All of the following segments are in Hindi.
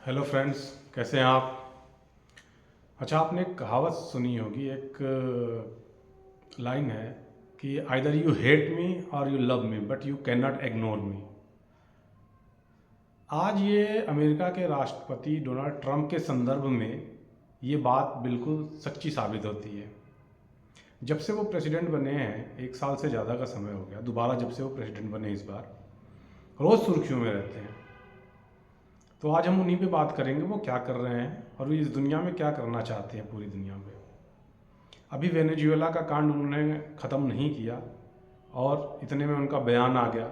हेलो फ्रेंड्स, कैसे हैं आप। अच्छा, आपने एक कहावत सुनी होगी, एक लाइन है कि आइदर यू हेट मी और you love me but you can not ignore me. आज ये अमेरिका के राष्ट्रपति डोनाल्ड ट्रंप के संदर्भ में ये बात बिल्कुल सच्ची साबित होती है। जब से वो प्रेसिडेंट बने हैं, 1 साल से ज़्यादा का समय हो गया, दोबारा जब से वो प्रेसिडेंट बने इस बार रोज़ सुर्खियों में रहते हैं। तो आज हम उन्हीं पे बात करेंगे, वो क्या कर रहे हैं और वो इस दुनिया में क्या करना चाहते हैं पूरी दुनिया में। अभी वेनेजुएला का कांड उन्होंने ख़त्म नहीं किया और इतने में उनका बयान आ गया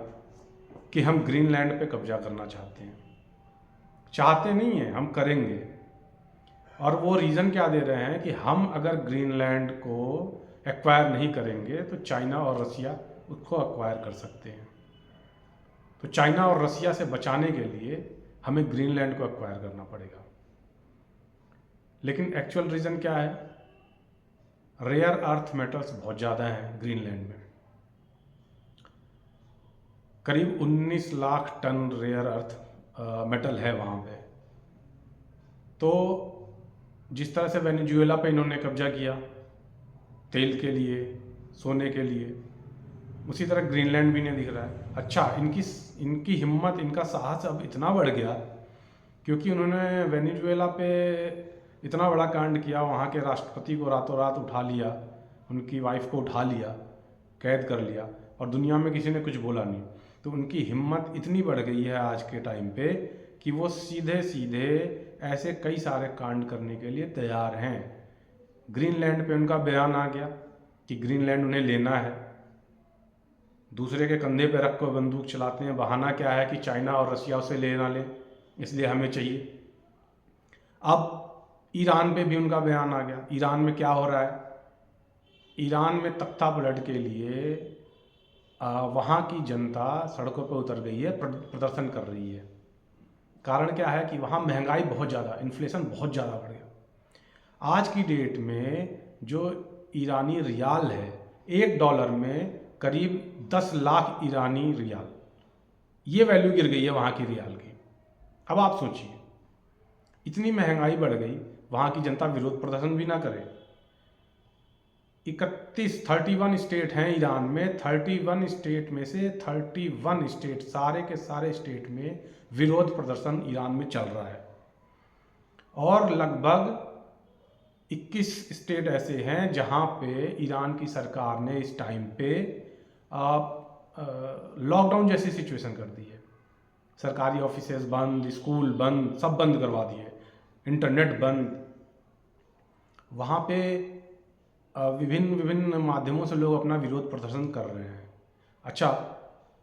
कि हम ग्रीनलैंड पे कब्जा करना चाहते हैं। चाहते नहीं हैं, हम करेंगे। और वो रीज़न क्या दे रहे हैं कि हम अगर ग्रीनलैंड को एक्वायर नहीं करेंगे तो चाइना और रसिया उसको एक्वायर कर सकते हैं। तो चाइना और रसिया से बचाने के लिए हमें ग्रीनलैंड को एक्वायर करना पड़ेगा। लेकिन एक्चुअल रीज़न क्या है? रेयर अर्थ मेटल्स बहुत ज़्यादा हैं ग्रीनलैंड में। करीब 19 lakh tonne rare earth metal है वहाँ पे। तो जिस तरह से वेनेजुएला पे इन्होंने कब्जा किया तेल के लिए, सोने के लिए, उसी तरह ग्रीनलैंड भी नहीं दिख रहा है। अच्छा, इनकी हिम्मत, इनका साहस अब इतना बढ़ गया क्योंकि उन्होंने वेनेजुएला पे इतना बड़ा कांड किया, वहाँ के राष्ट्रपति को रातों रात उठा लिया, उनकी वाइफ को उठा लिया, कैद कर लिया और दुनिया में किसी ने कुछ बोला नहीं। तो उनकी हिम्मत इतनी बढ़ गई है आज के टाइम पे कि वो सीधे सीधे ऐसे कई सारे कांड करने के लिए तैयार हैं। ग्रीनलैंड पे उनका बयान आ गया कि ग्रीनलैंड उन्हें लेना है। दूसरे के कंधे पे रख कर बंदूक चलाते हैं। बहाना क्या है कि चाइना और रसिया उसे ले ना ले, इसलिए हमें चाहिए। अब ईरान पे भी उनका बयान आ गया। ईरान में क्या हो रहा है? ईरान में तख्ता पलट के लिए वहाँ की जनता सड़कों पर उतर गई है, प्रदर्शन कर रही है। कारण क्या है कि वहाँ महंगाई बहुत ज़्यादा, इन्फ्लेशन बहुत ज़्यादा बढ़ गया। आज की डेट में जो ईरानी रियाल है, $1 में करीब 10 लाख ईरानी रियाल, ये वैल्यू गिर गई है वहाँ की रियाल की। अब आप सोचिए, इतनी महंगाई बढ़ गई, वहाँ की जनता विरोध प्रदर्शन भी ना करे। 31 स्टेट हैं ईरान में। 31 स्टेट में से 31 स्टेट, सारे के सारे स्टेट में विरोध प्रदर्शन ईरान में चल रहा है। और लगभग 21 स्टेट ऐसे हैं जहां पे ईरान की सरकार ने इस टाइम पे लॉकडाउन जैसी सिचुएशन कर दी है। सरकारी ऑफिसेज बंद, स्कूल बंद, सब बंद करवा दिए, इंटरनेट बंद। वहाँ पे विभिन्न विभिन्न माध्यमों से लोग अपना विरोध प्रदर्शन कर रहे हैं। अच्छा,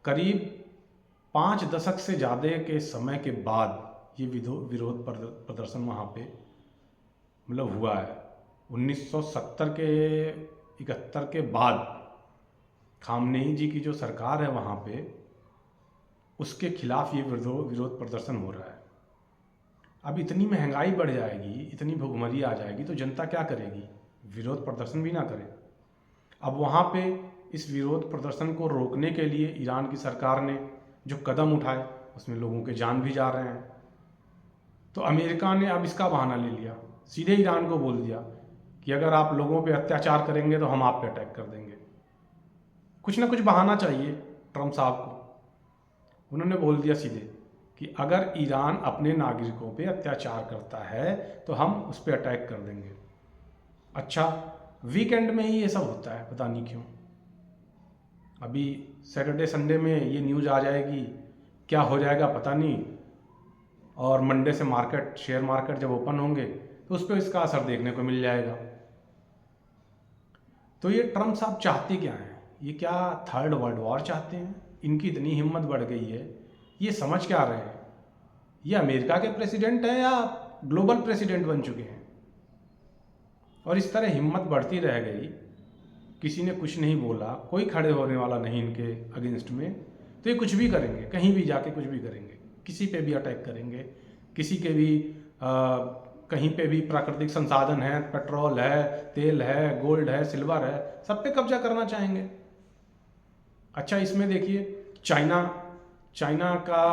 करीब 5 दशक से ज़्यादा के समय के बाद ये विरोध प्रदर्शन वहाँ पे मतलब हुआ है। 1970 के 71 के बाद खामनेई जी की जो सरकार है वहाँ पे, उसके खिलाफ ये विरोध प्रदर्शन हो रहा है। अब इतनी महंगाई बढ़ जाएगी, इतनी भुखमरी आ जाएगी तो जनता क्या करेगी? विरोध प्रदर्शन भी ना करे। अब वहाँ पे इस विरोध प्रदर्शन को रोकने के लिए ईरान की सरकार ने जो कदम उठाए, उसमें लोगों के जान भी जा रहे हैं। तो अमेरिका ने अब इसका बहाना ले लिया, सीधे ईरान को बोल दिया कि अगर आप लोगों पे अत्याचार करेंगे तो हम आप पे अटैक कर देंगे। कुछ ना कुछ बहाना चाहिए ट्रंप साहब को। उन्होंने बोल दिया सीधे कि अगर ईरान अपने नागरिकों पे अत्याचार करता है तो हम उस पर अटैक कर देंगे। अच्छा, वीकेंड में ही ये सब होता है, पता नहीं क्यों। अभी सैटरडे संडे में ये न्यूज़ आ जाएगी, क्या हो जाएगा पता नहीं। और मंडे से मार्केट, शेयर मार्केट जब ओपन होंगे तो उस पर इसका असर देखने को मिल जाएगा। तो ये ट्रंप साहब चाहते क्या हैं? ये क्या थर्ड वर्ल्ड वॉर चाहते हैं? इनकी इतनी हिम्मत बढ़ गई है, ये समझ क्या रहे हैं? ये अमेरिका के प्रेसिडेंट हैं या ग्लोबल प्रेसिडेंट बन चुके हैं? और इस तरह हिम्मत बढ़ती रह गई, किसी ने कुछ नहीं बोला, कोई खड़े होने वाला नहीं इनके अगेंस्ट में, तो ये कुछ भी करेंगे, कहीं भी जाके कुछ भी करेंगे, किसी पे भी अटैक करेंगे, किसी के भी कहीं पे भी प्राकृतिक संसाधन है, पेट्रोल है, तेल है, गोल्ड है, सिल्वर है, सब पे कब्जा करना चाहेंगे। अच्छा, इसमें देखिए चाइना का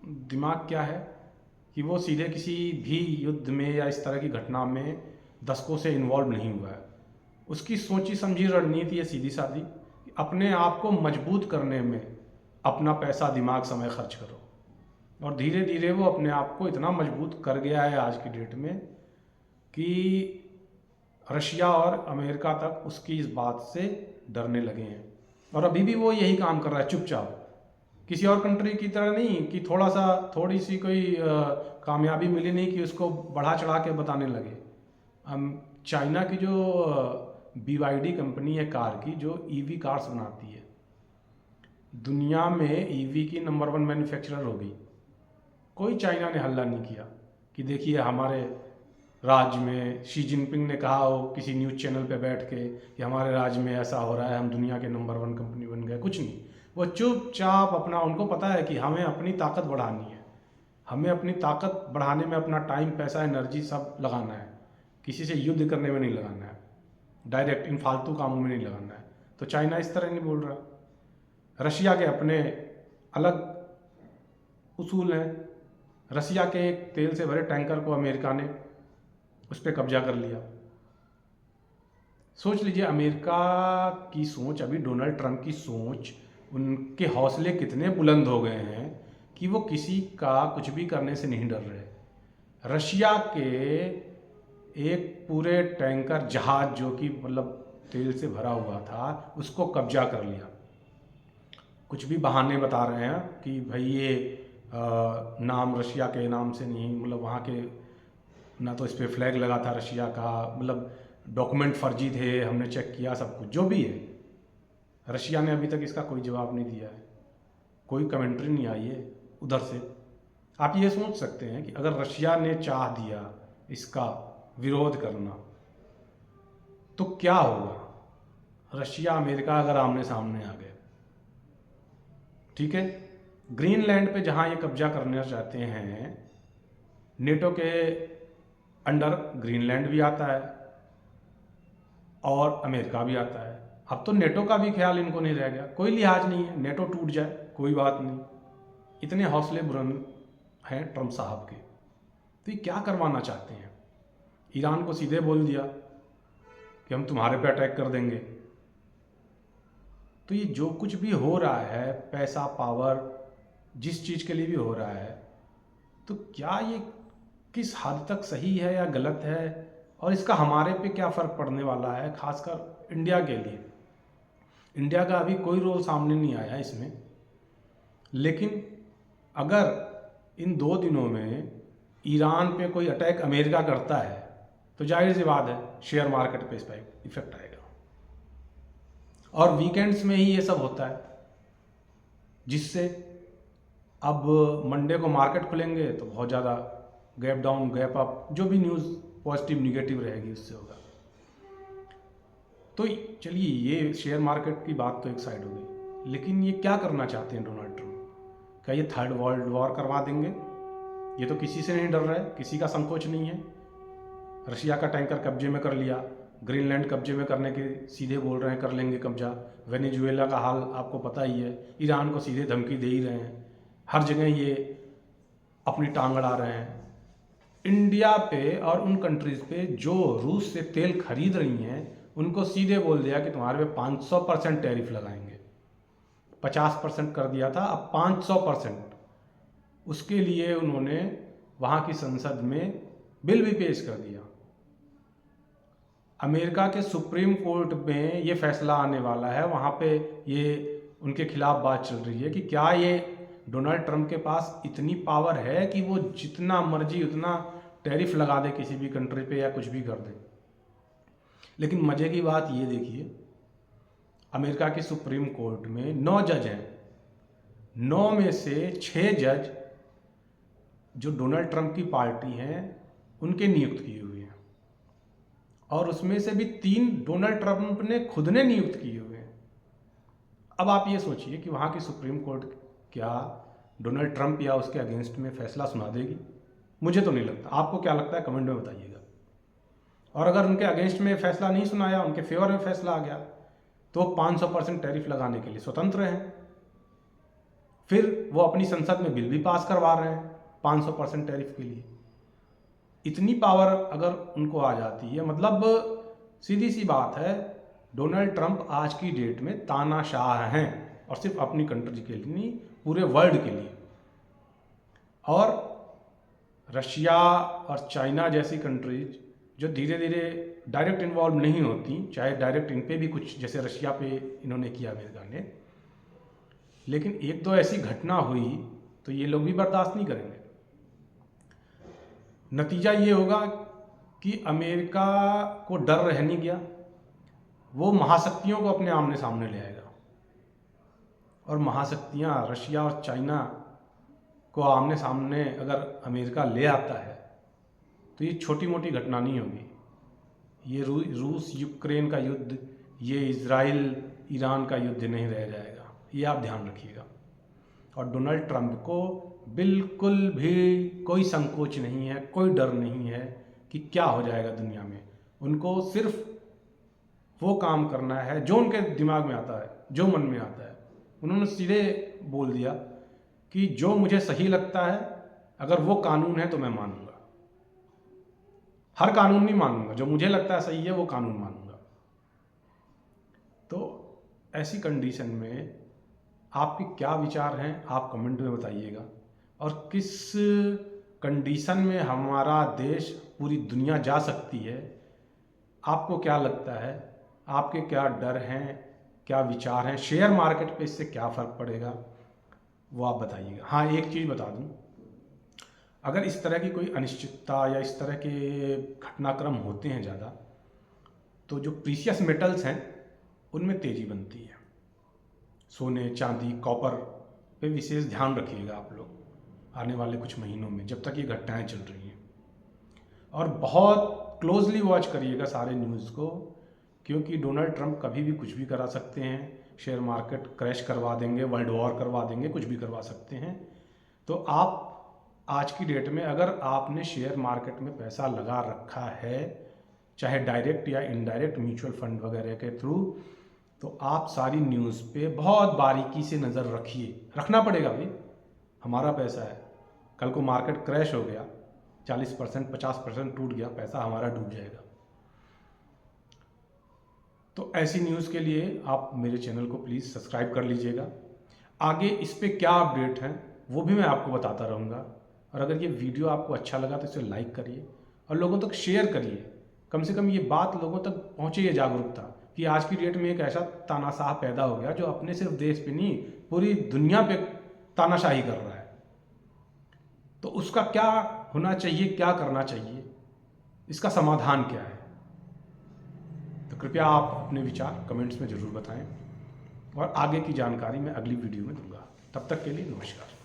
दिमाग क्या है। कि वो सीधे किसी भी युद्ध में या इस तरह की घटना में दशकों से इन्वॉल्व नहीं हुआ है। उसकी सोची समझी रणनीति है सीधी सादी कि अपने आप को मजबूत करने में अपना पैसा, दिमाग, समय खर्च करो, और धीरे धीरे वो अपने आप को इतना मजबूत कर गया है आज की डेट में कि रशिया और अमेरिका तक उसकी इस बात से डरने लगे हैं। और अभी भी वो यही काम कर रहा है चुपचाप, किसी और कंट्री की तरह नहीं कि थोड़ी सी कोई कामयाबी मिली नहीं कि उसको बढ़ा चढ़ा के बताने लगे। चाइना की जो BYD कंपनी है कार की, जो EV कार्स बनाती है, दुनिया में EV की नंबर 1 मैन्युफैक्चरर हो गई। कोई चाइना ने हल्ला नहीं किया कि देखिए हमारे राज्य में, शी जिनपिंग ने कहा हो किसी न्यूज़ चैनल पे बैठ के कि हमारे राज्य में ऐसा हो रहा है, हम दुनिया के नंबर 1 कंपनी बन गए। कुछ नहीं, वो चुपचाप अपना, उनको पता है कि हमें अपनी ताकत बढ़ानी है, हमें अपनी ताकत बढ़ाने में अपना टाइम, पैसा, एनर्जी सब लगाना है, किसी से युद्ध करने में नहीं लगाना है, डायरेक्ट इन फालतू कामों में नहीं लगाना है। तो चाइना इस तरह नहीं बोल रहा। रशिया के अपने अलग उसूल हैं। रशिया के एक तेल से भरे टैंकर को अमेरिका ने उस पर कब्जा कर लिया। सोच लीजिए अमेरिका की सोच, अभी डोनाल्ड ट्रंप की सोच, उनके हौसले कितने बुलंद हो गए हैं कि वो किसी का कुछ भी करने से नहीं डर रहे। रशिया के एक पूरे टैंकर जहाज, जो कि मतलब तेल से भरा हुआ था, उसको कब्जा कर लिया। कुछ भी बहाने बता रहे हैं कि भाई ये नाम रशिया के नाम से नहीं, मतलब वहाँ के ना तो इस पर फ्लैग लगा था रशिया का, मतलब डॉक्यूमेंट फर्जी थे, हमने चेक किया, सब कुछ जो भी है। रशिया ने अभी तक इसका कोई जवाब नहीं दिया है, कोई कमेंट्री नहीं आई है उधर से। आप ये सोच सकते हैं कि अगर रशिया ने चाह दिया इसका विरोध करना तो क्या होगा। रशिया अमेरिका अगर आमने सामने आ गए, ठीक है, ग्रीनलैंड पे जहां ये कब्जा करना चाहते हैं, नेटो के अंडर ग्रीनलैंड भी आता है और अमेरिका भी आता है। अब तो नेटो का भी ख्याल इनको नहीं रह गया, कोई लिहाज नहीं है, नेटो टूट जाए कोई बात नहीं, इतने हौसले बुलंद हैं ट्रंप साहब के। तो ये क्या करवाना चाहते हैं। ईरान को सीधे बोल दिया कि हम तुम्हारे पे अटैक कर देंगे। तो ये जो कुछ भी हो रहा है, पैसा, पावर, जिस चीज़ के लिए भी हो रहा है, तो क्या ये किस हद तक सही है या गलत है, और इसका हमारे पे क्या फ़र्क पड़ने वाला है, खासकर इंडिया के लिए। इंडिया का अभी कोई रोल सामने नहीं आया इसमें, लेकिन अगर इन 2 दिनों में ईरान पे कोई अटैक अमेरिका करता है तो जाहिर सी बात है शेयर मार्केट पे इस पर इफेक्ट आएगा। और वीकेंड्स में ही ये सब होता है, जिससे अब मंडे को मार्केट खुलेंगे तो बहुत ज़्यादा गैप डाउन, गैप अप, जो भी न्यूज़ पॉजिटिव निगेटिव रहेगी उससे होगा। तो चलिए, ये शेयर मार्केट की बात तो एक साइड हो गई, लेकिन ये क्या करना चाहते हैं डोनाल्ड ट्रंप। क्या ये 3rd वर्ल्ड वॉर करवा देंगे। ये तो किसी से नहीं डर रहे, किसी का संकोच नहीं है। रशिया का टैंकर कब्जे में कर लिया, ग्रीनलैंड कब्जे में करने के सीधे बोल रहे हैं कर लेंगे कब्जा। वेनेजुएला का हाल आपको पता ही है, ईरान को सीधे धमकी दे ही रहे हैं। हर जगह ये अपनी टांग अड़ा रहे हैं। इंडिया पे और उन कंट्रीज़ पे जो रूस से तेल खरीद रही हैं, उनको सीधे बोल दिया कि तुम्हारे पे 500% टैरिफ लगाएंगे। 50% कर दिया था, अब 500%। उसके लिए उन्होंने वहाँ की संसद में बिल भी पेश कर दिया। अमेरिका के सुप्रीम कोर्ट में ये फैसला आने वाला है, वहाँ पे ये उनके खिलाफ बात चल रही है कि क्या ये डोनाल्ड ट्रंप के पास इतनी पावर है कि वो जितना मर्जी उतना टैरिफ लगा दे किसी भी कंट्री पे या कुछ भी कर दे। लेकिन मज़े की बात ये देखिए, अमेरिका की सुप्रीम कोर्ट में 9 जज हैं, 9 में से 6 जज जो डोनाल्ड ट्रंप की पार्टी हैं उनके नियुक्त किए हुए हैं, और उसमें से भी 3 डोनाल्ड ट्रंप ने खुद ने नियुक्त किए हुए हैं। अब आप ये सोचिए कि वहाँ की सुप्रीम कोर्ट क्या डोनाल्ड ट्रंप या उसके अगेंस्ट में फैसला सुना देगी। मुझे तो नहीं लगता। आपको क्या लगता है, कमेंट में बताइएगा। और अगर उनके अगेंस्ट में फैसला नहीं सुनाया, उनके फेवर में फैसला आ गया, तो 500% टैरिफ लगाने के लिए स्वतंत्र हैं। फिर वो अपनी संसद में बिल भी पास करवा रहे हैं। 500% टैरिफ के लिए। इतनी पावर अगर उनको आ जाती है, मतलब सीधी सी बात है, डोनाल्ड ट्रंप आज की डेट में तानाशाह हैं, और सिर्फ अपनी कंट्री के लिए नहीं, पूरे वर्ल्ड के लिए। और रशिया और चाइना जैसी कंट्रीज जो धीरे धीरे डायरेक्ट इन्वॉल्व नहीं होती, चाहे डायरेक्ट इन पे भी कुछ, जैसे रशिया पे इन्होंने किया अमेरिका ने, लेकिन एक दो ऐसी घटना हुई तो ये लोग भी बर्दाश्त नहीं करेंगे। नतीजा ये होगा कि अमेरिका को डर रह नहीं गया, वो महाशक्तियों को अपने आमने सामने ले आएगा। और महाशक्तियाँ रशिया और चाइना को आमने सामने अगर अमेरिका ले आता है तो ये छोटी मोटी घटना नहीं होगी। ये रूस यूक्रेन का युद्ध, ये इज़राइल ईरान का युद्ध नहीं रह जाएगा, ये आप ध्यान रखिएगा। और डोनाल्ड ट्रंप को बिल्कुल भी कोई संकोच नहीं है, कोई डर नहीं है कि क्या हो जाएगा दुनिया में। उनको सिर्फ वो काम करना है जो उनके दिमाग में आता है, जो मन में आता है। उन्होंने सीधे बोल दिया कि जो मुझे सही लगता है, अगर वो कानून है तो मैं मानूंगा। हर कानून नहीं मानूंगा, जो मुझे लगता है सही है वो कानून मानूंगा। तो ऐसी कंडीशन में आपके क्या विचार हैं, आप कमेंट में बताइएगा। और किस कंडीशन में हमारा देश, पूरी दुनिया जा सकती है, आपको क्या लगता है, आपके क्या डर हैं, क्या विचार हैं, शेयर मार्केट पे इससे क्या फ़र्क पड़ेगा, वो आप बताइएगा। हाँ, एक चीज़ बता दूं, अगर इस तरह की कोई अनिश्चितता या इस तरह के घटनाक्रम होते हैं ज़्यादा, तो जो प्रीशियस मेटल्स हैं उनमें तेज़ी बनती है। सोने, चांदी, कॉपर पे विशेष ध्यान रखिएगा आप लोग आने वाले कुछ महीनों में, जब तक ये घटनाएं चल रही हैं। और बहुत क्लोजली वॉच करिएगा सारे न्यूज़ को, क्योंकि डोनाल्ड ट्रंप कभी भी कुछ भी करा सकते हैं। शेयर मार्केट क्रैश करवा देंगे, वर्ल्ड वॉर करवा देंगे, कुछ भी करवा सकते हैं। तो आप आज की डेट में अगर आपने शेयर मार्केट में पैसा लगा रखा है, चाहे डायरेक्ट या इनडायरेक्ट म्यूचुअल फंड वगैरह के थ्रू, तो आप सारी न्यूज़ पे बहुत बारीकी से नज़र रखिए। रखना पड़ेगा भाई, हमारा पैसा है। कल को मार्केट क्रैश हो गया, 40% 50% टूट गया, पैसा हमारा डूब जाएगा। तो ऐसी न्यूज़ के लिए आप मेरे चैनल को प्लीज़ सब्सक्राइब कर लीजिएगा। आगे इस पे क्या अपडेट हैं वो भी मैं आपको बताता रहूँगा। और अगर ये वीडियो आपको अच्छा लगा तो इसे लाइक करिए और लोगों तक शेयर करिए। कम से कम ये बात लोगों तक पहुँचे, ये जागरूकता कि आज की डेट में एक ऐसा तानाशाह पैदा हो गया जो अपने सिर्फ देश पे नहीं, पूरी दुनिया पे तानाशाही कर रहा है। तो उसका क्या होना चाहिए, क्या करना चाहिए, इसका समाधान क्या है? तो कृपया आप अपने विचार कमेंट्स में ज़रूर बताएं और आगे की जानकारी मैं अगली वीडियो में दूंगा। तब तक के लिए नमस्कार।